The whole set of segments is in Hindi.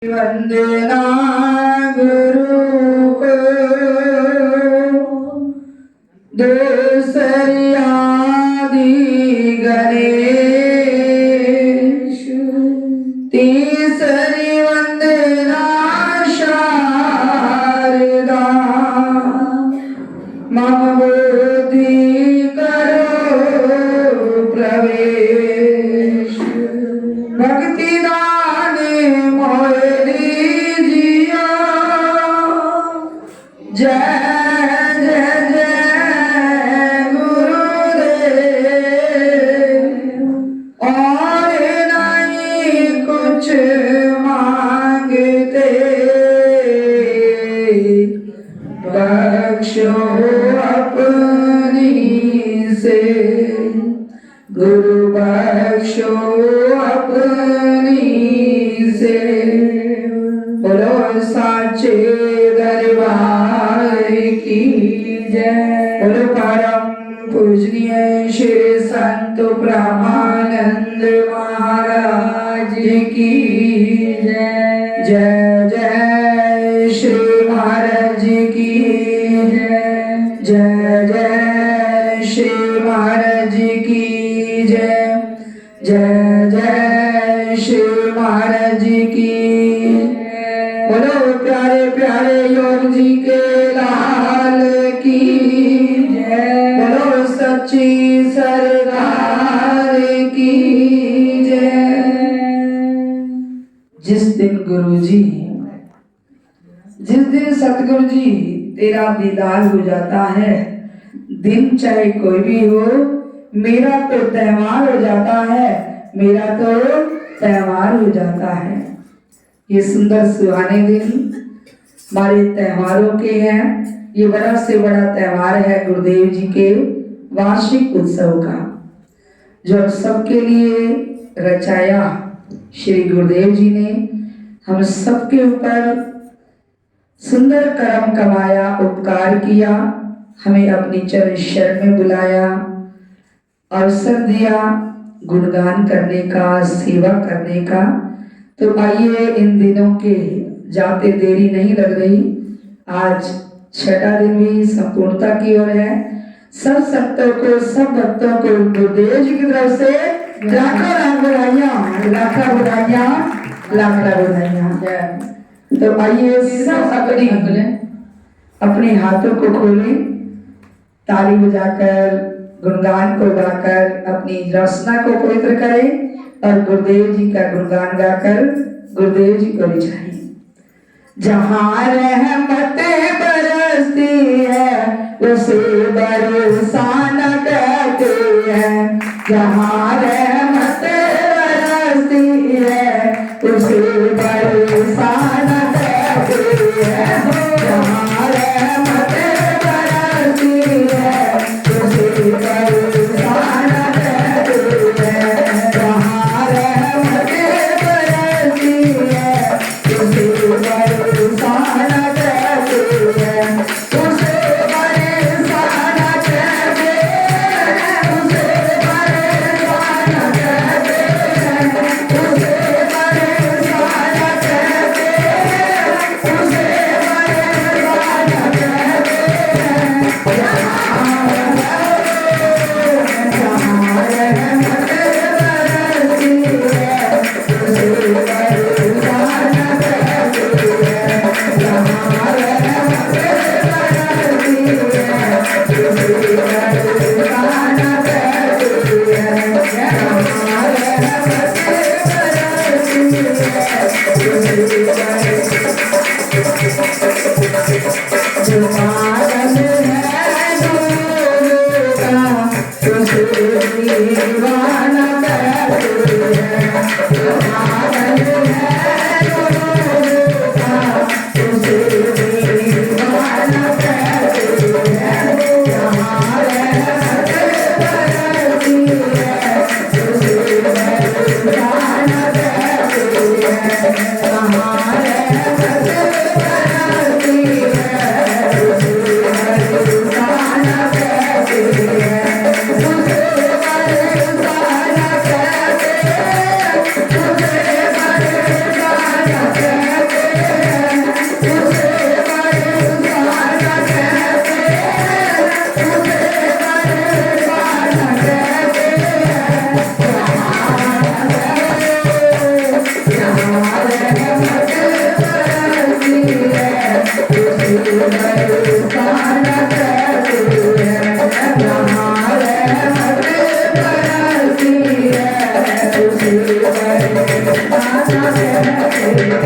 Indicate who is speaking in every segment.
Speaker 1: वंदना गुरु को दूसरी आदि गणेश, तीसरी वंदना शारदा, मम बुद्धि करो प्रवेश, भक्ति दाने मोहे दीजिया, जय जय जय गुरुदेव, और नहीं कुछ मांगते, बख्शो अपनी से गुरु, बख्शो अपनी से। बोलो साचे दरबार की जय। बोलो परम पूजनीय श्री संत ब्रह्मानंद महाराज की जय। जय जय श्री महाराज की जय। जय जय श्री महाराज की जय। जय जय श्री महाराज की। बोलो प्यारे प्यारे योग जी के लाल की जय। बोलो सच्ची सरकार की जय। जिस दिन सतगुरु जी तेरा दीदार हो जाता है, दिन चाहे कोई भी हो, मेरा तो त्योहार हो जाता है, मेरा तो त्योहार हो जाता है। ये सुंदर सुहाने दिन हमारे त्योहारों के हैं। ये बड़ा से बड़ा त्योहार है गुरुदेव जी के वार्षिक उत्सव का, जो सबके लिए रचाया श्री गुरुदेव जी ने। हम सबके ऊपर सुंदर कर्म कमाया, उपकार किया, हमें अपनी चरण शरण में बुलाया, अवसर दिया गुणगान करने का, सेवा करने का। तो आइए इन दिनों के जाते देरी नहीं लग रही, आज छठा दिन भी संपूर्णता की ओर है। सब संतों को, सब भक्तों को गुरुदेव जी की तरफ से लाखों लाख बधाइयां, लाखों बधाइयां, लाखों बधाइयां। तो आइए सब अपने हाथों को खोलें, ताली बजाकर, गुणगान को गाकर अपनी रचना को पवित्र करें और गुरुदेव जी का गुणगान गाकर गुरुदेव जी को रिझाएं। जहाँ रहमतें बरसती है उसे बरसाना कहते हैं। जहाँ रहमतें बरसती है उसे बरसाना कहते हैं। जहाँ रहमतें बरसती है उसे बरसाना कहते हैं। जहाँ रहमतें बरसती है उसे बरसाना कहते हैं। उसे बरसाना कहते हैं। उसे बरसाना कहते हैं। उसे बरसाना कहते हैं। उसे बरसाना कहते हैं। जहाँ रहमतें बरसती है उसे बरसाना कहते हैं। जहाँ रहमतें बरसती है उसे बरसाना कहते हैं। जहाँ रहमतें बरसती है उसे जो पागल है गुरु का उसे दीवाना कहते हैं। जो पागल है गुरु का उसे दीवाना कहते हैं। जहाँ रहमतें बरसती है उसे बरसाना कहते हैं। जहाँ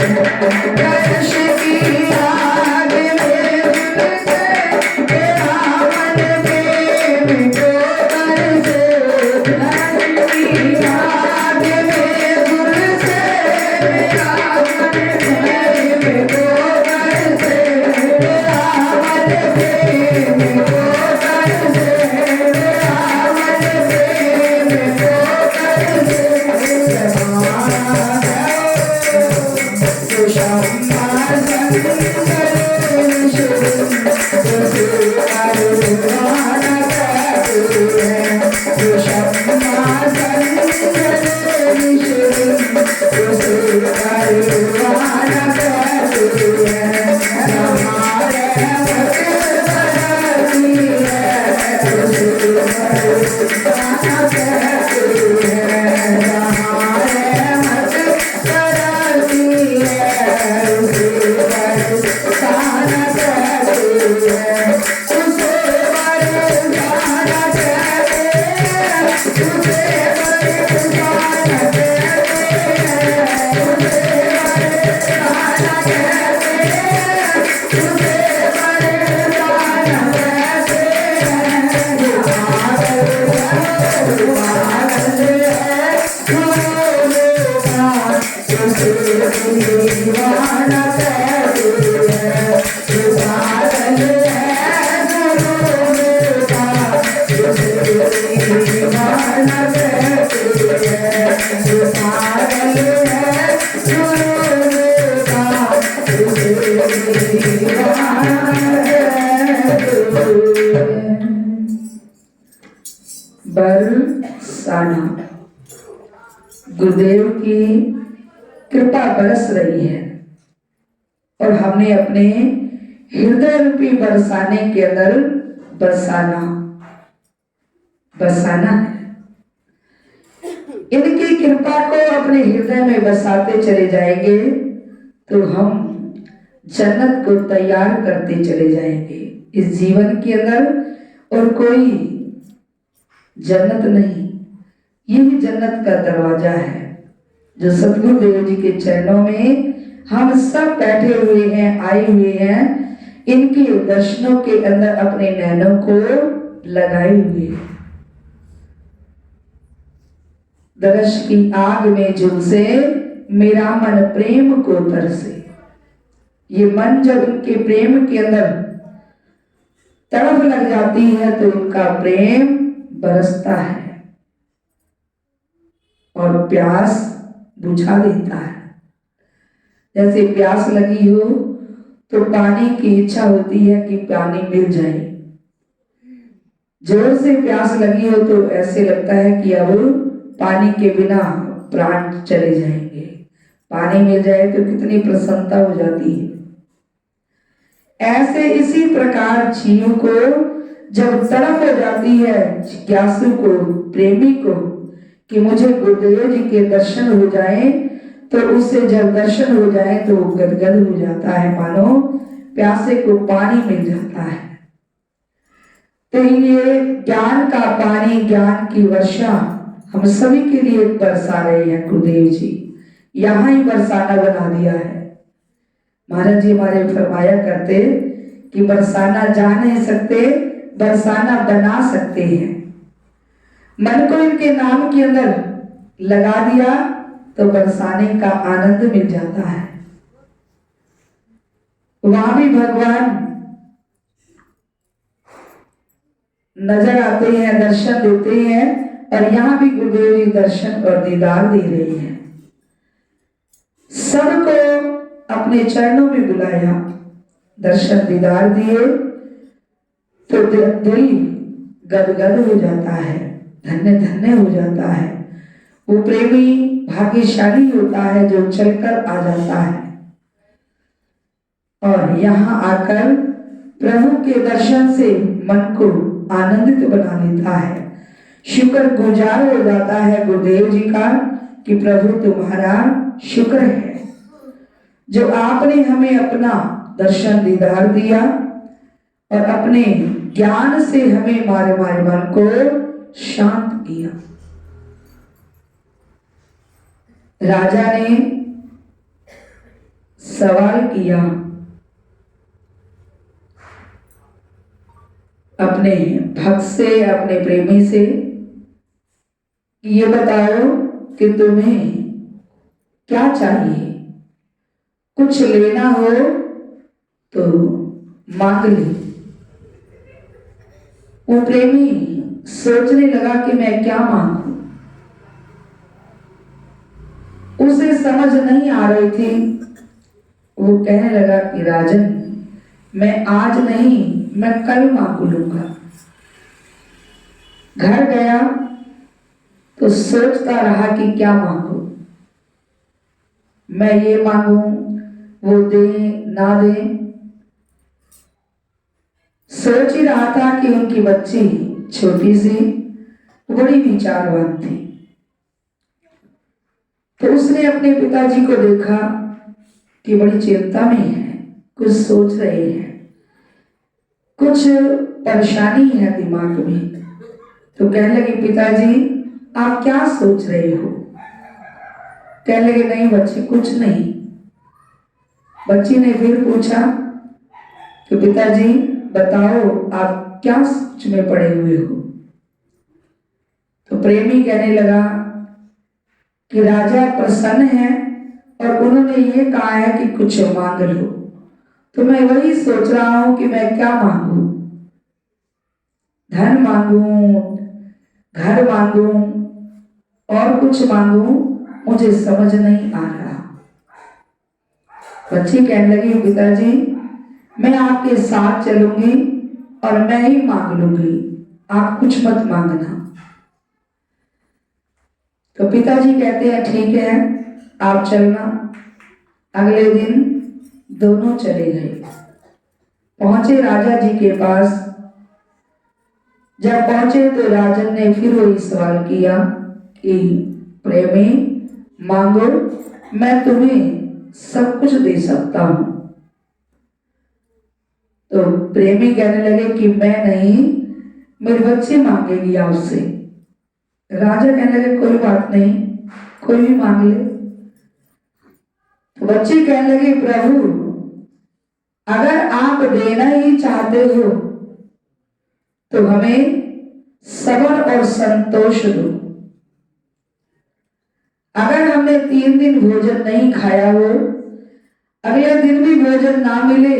Speaker 1: दर्श की आग में उलझे, तेरा मन प्रेम को बरसे। दर्श की आग में उलझे, तेरा मन प्रेम को बरसे। तेरा मन प्रेम को बरसे, तेरा मन प्रेम को बरसे। बरसाना। गुरुदेव की कृपा बरस रही है और हमने अपने हृदय रूपी बरसाने के अंदर बरसाना है। इनकी कृपा को अपने हृदय में बसाते चले जाएंगे तो हम जन्नत को तैयार करते चले जाएंगे। इस जीवन के अंदर और कोई जन्नत नहीं, यही जन्नत का दरवाजा है जो सतगुरुदेव जी के चरणों में हम सब बैठे हुए हैं, आए हुए हैं। इनके दर्शनों के अंदर अपने नैनों को लगाए हुए हैं। दर्श की आग में झुलसे, मेरा मन प्रेम को तरसे। ये मन जब इनके प्रेम के अंदर तड़प लग जाती है तो इनका प्रेम बरसता है और प्यास बुझा देता है। जैसे प्यास लगी हो तो पानी की इच्छा होती है कि पानी मिल जाए। जोर से प्यास लगी हो तो ऐसे लगता है कि अब पानी के बिना प्राण चले जाएंगे। पानी मिल जाए तो कितनी प्रसन्नता हो जाती है। ऐसे इसी प्रकार जीव को जब तड़प हो जाती है, जिज्ञासु को, प्रेमी को, कि मुझे गुरुदेव जी के दर्शन हो जाए, तो उससे जब दर्शन हो जाए तो वो गदगद हो जाता है, मानो प्यासे को पानी मिल जाता है। तो ये ज्ञान का पानी, ज्ञान की वर्षा हम सभी के लिए बरसा रहे हैं गुरुदेव जी। यहाँ ही बरसाना बना दिया है। महाराज जी हमारे फरमाया करते कि बरसाना जा नहीं सकते, बरसाना बना सकते हैं। मन को इनके नाम के अंदर लगा दिया तो बरसाने का आनंद मिल जाता है। वहां भी भगवान नजर आते हैं, दर्शन देते हैं, और यहाँ भी गुरुदेव जी दर्शन और दीदार दे रहे हैं। सबको अपने चरणों में बुलाया, दर्शन दीदार दिए तो दिल गदगद हो जाता है, धन्य धन्य हो जाता है। वो प्रेमी भाग्यशाली होता है जो चलकर आ जाता है और यहाँ आकर प्रभु के दर्शन से मन को आनंदित बना लेता है। शुक्र गुजार हो जाता है गुरुदेव जी का कि प्रभु तुम्हारा शुक्र है जो आपने हमें अपना दर्शन दीदार दिया और अपने ज्ञान से हमें हमारे मन को शांत किया। राजा ने सवाल किया अपने भक्त से, अपने प्रेमी से, ये बताओ कि तुम्हें क्या चाहिए, कुछ लेना हो तो मांग ले। वो प्रेमी सोचने लगा कि मैं क्या मांगू। उसे समझ नहीं आ रही थी। वो कहने लगा कि राजन, मैं आज नहीं, मैं कल मांग लूंगा। घर गया तो सोचता रहा कि क्या मांगू, मैं ये मांगू, वो दे ना दे। सोच ही रहा था कि उनकी बच्ची छोटी सी बड़ी विचारवान थी। तो उसने अपने पिताजी को देखा कि बड़ी चिंता में है, कुछ सोच रहे हैं, कुछ परेशानी है दिमाग में। तो कहने लगे, पिताजी आप क्या सोच रहे हो? कहने लगे, नहीं बच्चे कुछ नहीं। बच्ची ने फिर पूछा कि पिताजी बताओ आप क्या सोच में पड़े हुए हो? तो प्रेमी कहने लगा कि राजा प्रसन्न है और उन्होंने ये कहा है कि कुछ मांग लो, तो मैं वही सोच रहा हूं कि मैं क्या मांगू। धन मांगू, घर मांगू और कुछ मांगू, मुझे समझ नहीं आ रहा। बच्ची कहने लगी, पिताजी मैं आपके साथ चलूंगी और मैं ही मांग लूंगी, आप कुछ मत मांगना। तो पिताजी कहते हैं ठीक है, आप चलना। अगले दिन दोनों चले गए, पहुंचे राजा जी के पास। जब पहुंचे तो राजन ने फिर वही सवाल किया कि प्रेमी मांगो, मैं तुम्हें सब कुछ दे सकता हूं। तो प्रेमी कहने लगे कि मैं नहीं, मेरी बच्ची मांगेगी आपसे। राजा कहने लगे कोई बात नहीं, कोई भी मांग ले। तो बच्ची कहने लगी, प्रभु अगर आप देना ही चाहते हो तो हमें सब्र और संतोष दो। अगर हमने 3 दिन भोजन नहीं खाया हो, अगले दिन भी भोजन ना मिले,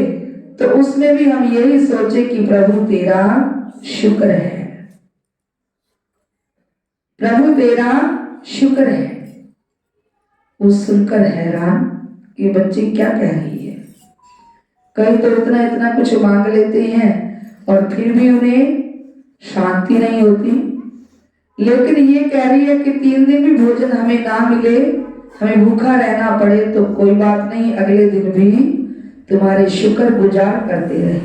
Speaker 1: तो उसमें भी हम यही सोचे कि प्रभु तेरा शुक्र है, प्रभु तेरा शुक्र है। वो सुनकर हैरान कि बच्ची क्या कह रही है। कई तो इतना इतना कुछ मांग लेते हैं और फिर भी उन्हें शांति नहीं होती, लेकिन ये कह रही है कि 3 दिन भी भोजन हमें ना मिले, हमें भूखा रहना पड़े तो कोई बात नहीं, अगले दिन भी तुम्हारे शुक्र गुजार करते रहे।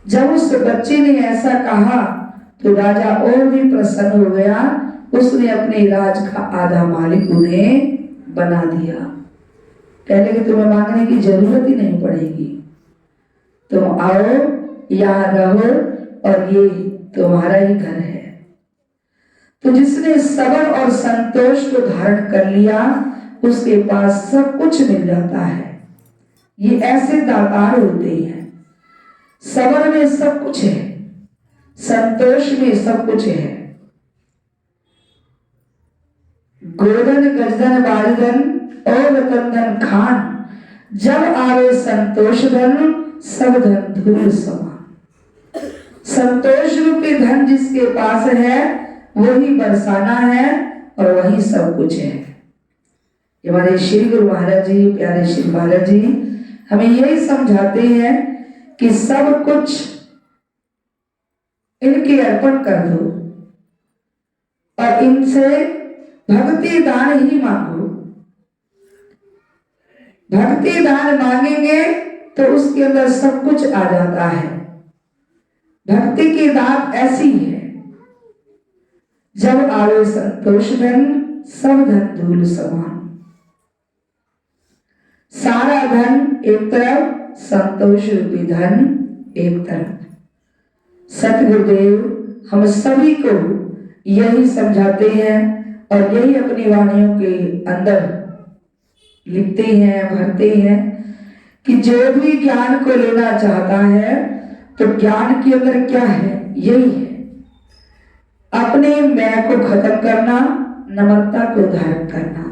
Speaker 1: जब उस बच्चे ने ऐसा कहा तो राजा और भी प्रसन्न हो गया। उसने अपने राज का आधा मालिक उन्हें बना दिया। कहने कि तुम्हें मांगने की जरूरत ही नहीं पड़ेगी, तुम आओ यहाँ रहो और ये तुम्हारा ही घर है। तो जिसने सब्र और संतोष को धारण कर लिया उसके पास सब कुछ मिल जाता है। ये ऐसे दातार होते हैं। सब्र में सब कुछ है, संतोष में सब कुछ है। गोधन गजधन बाजधन और रतन धन खान, जब आवे संतोष धन सब धन धूल समान। संतोष रूपी धन जिसके पास है वही बरसाना है और वही सब कुछ है। हमारे श्री गुरु महाराज जी, प्यारे श्री महाराज जी हमें यही समझाते हैं कि सब कुछ इनके अर्पण कर दो और इनसे भक्ति दान ही मांगो। भक्ति दान मांगेंगे तो उसके अंदर सब कुछ आ जाता है। भक्ति की दात ऐसी है, जब आवे संतोष धन सब धन धूल समान। सारा धन एक तरफ, संतोष रूपी धन एक तरफ। सतगुरुदेव हम सभी को यही समझाते हैं और यही अपनी वाणियों के अंदर लिखते हैं, भरते हैं कि जो भी ज्ञान को लेना चाहता है तो ज्ञान के अंदर क्या है, यही है अपने मैं को खत्म करना, नम्रता को धारण करना,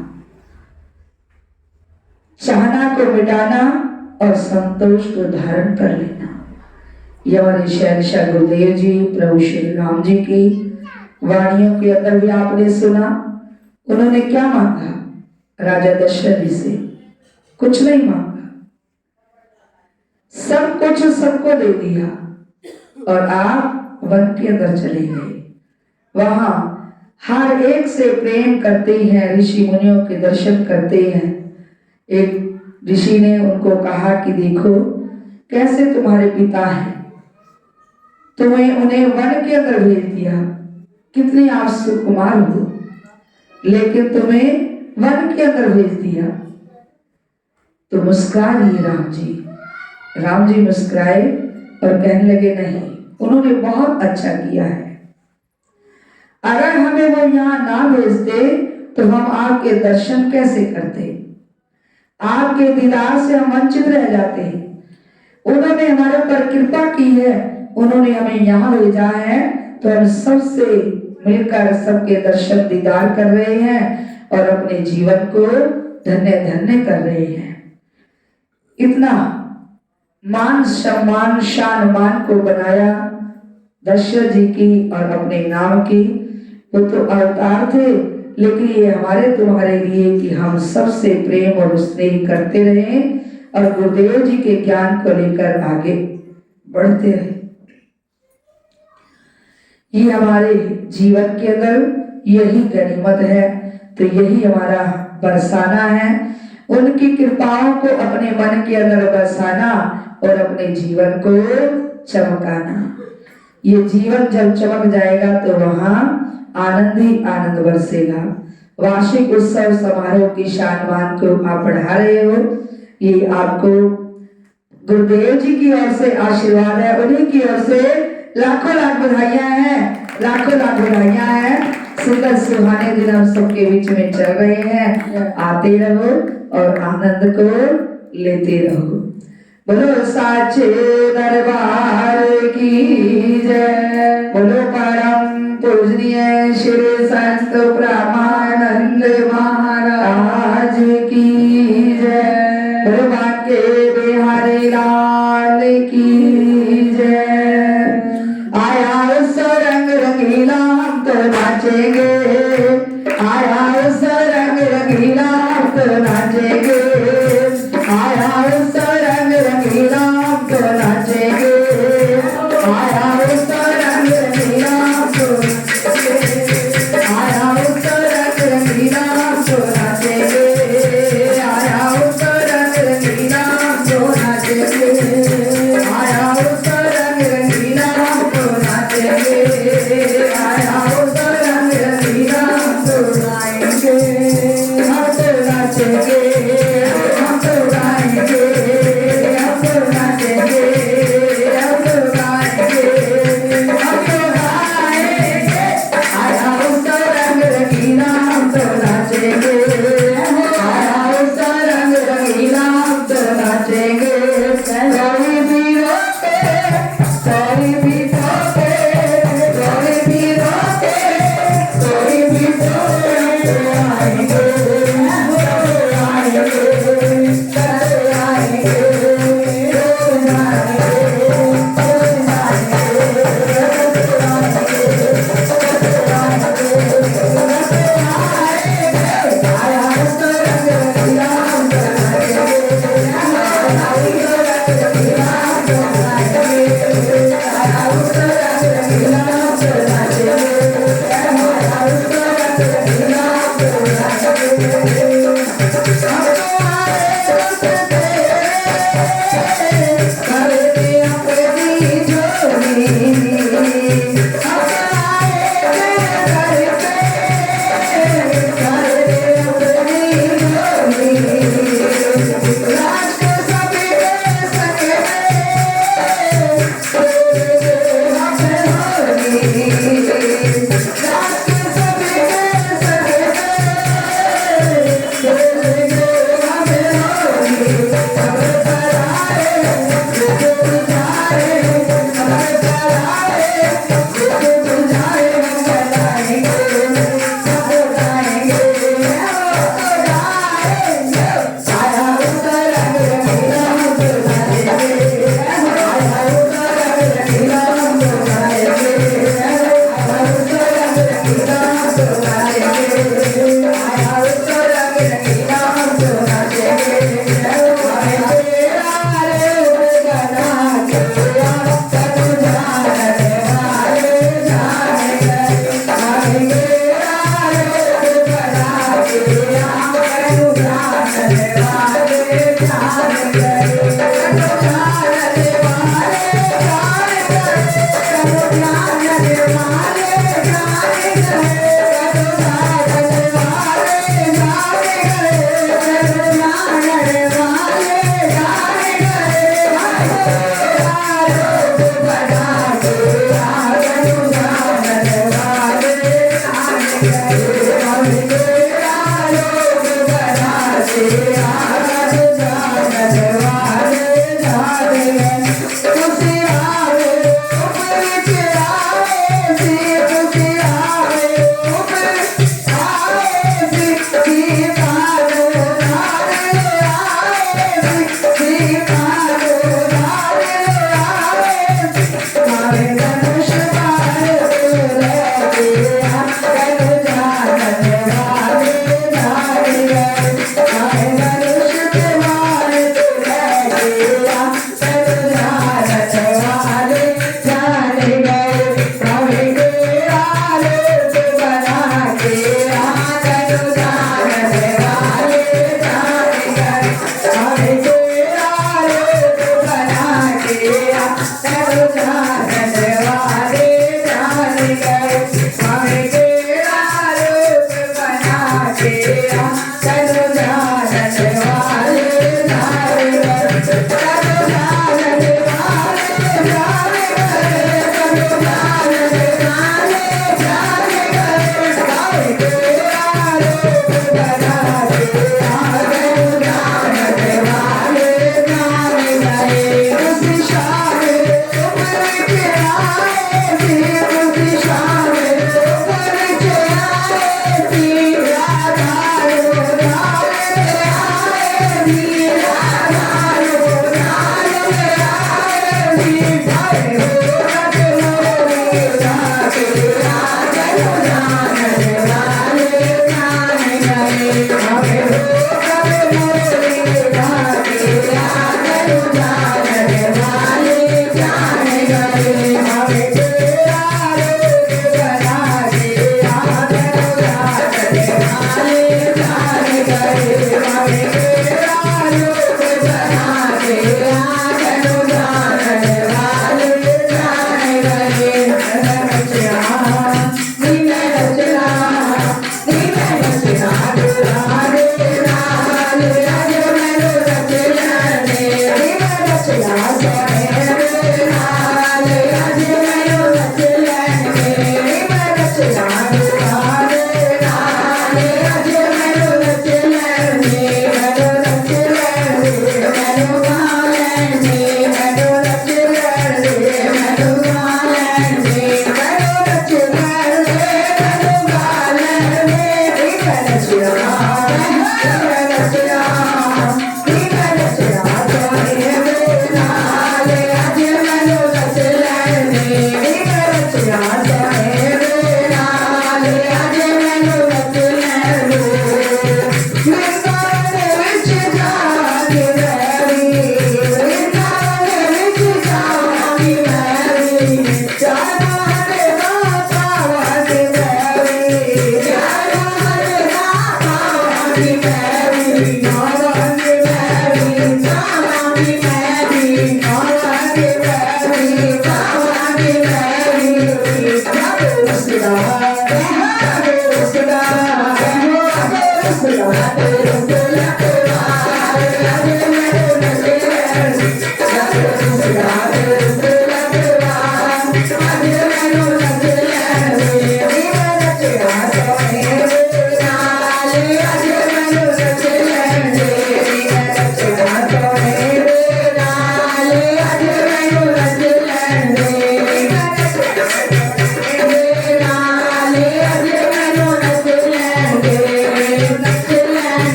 Speaker 1: चाहना को मिटाना और संतोष को धारण कर लेना। ये हमारे शहंशाह गुरुदेव जी प्रभु श्री राम जी की वाणियों के अंदर भी आपने सुना। उन्होंने क्या मांगा राजा दशरथ जी से? कुछ नहीं मांगा, सब कुछ सबको दे दिया और आप वन के अंदर चले गए। वहां हर एक से प्रेम करते हैं, ऋषि मुनियों के दर्शन करते हैं। एक ऋषि ने उनको कहा कि देखो कैसे तुम्हारे पिता हैं, तुम्हें उन्हें वन के अंदर भेज दिया, कितने आप सुकुमार हो, लेकिन तुम्हें वन के अंदर भेज दिया। तो मुस्कुरा दिए राम जी। राम जी मुस्कुराए और कहने लगे नहीं, उन्होंने बहुत अच्छा किया है। अगर हमें वो यहाँ ना भेजते तो हम आपके दर्शन कैसे करते, आपके दीदार से हम वंचित रह जाते। उन्होंने हमारे ऊपर कृपा की है, उन्होंने हमें यहाँ भेजा है तो हम सबसे मिलकर सबके दर्शन दीदार कर रहे हैं और अपने जीवन को धन्य धन्य कर रहे हैं। इतना मान सम्मान शान मान को बनाया दशरथ जी की और अपने नाम की। वो तो अवतार थे, लेकिन ये हमारे तुम्हारे लिए कि हम सबसे प्रेम और स्नेह करते रहें और गुरुदेव जी के ज्ञान को लेकर आगे बढ़ते रहे। ये हमारे जीवन के अंदर यही गनीमत है, तो यही हमारा बरसाना है। उनकी कृपाओं को अपने मन के अंदर बरसाना और अपने जीवन को चमकाना। ये जीवन जब चमक जाएगा तो वहां आनंद ही आनंद बरसेगा। वार्षिक उत्सव समारोह की शान को आप बढ़ा रहे हो, ये आपको गुरुदेव जी की ओर से आशीर्वाद है, उन्हीं की ओर से लाखों लाख बधाइयां हैं, लाखों लाख बधाइयां हैं। सुंदर सुहाने दिन हम सबके बीच में चल रहे हैं। आते रहो और आनंद को लेते रहो। बोलो साचे दरबार की जय, बोलो परम पूजनीय श्री संत ब्रह्मानंद महाराज की जय, बोलो बांके बिहारी लाल की जय। आया उस रंग रंगीला हम तो नाचेंगे, आया उस रंग रंगीला हम तो नाचेंगे, आया उस रंग रंगीला हम तो नाचेंगे, आया उस रंग रंगीला हम तो नाचेंगे, आया उस रंग रंगीला हम तो नाचेंगे, आया उस रंग रंगीला हम तो नाचेंगे।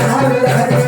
Speaker 1: Hare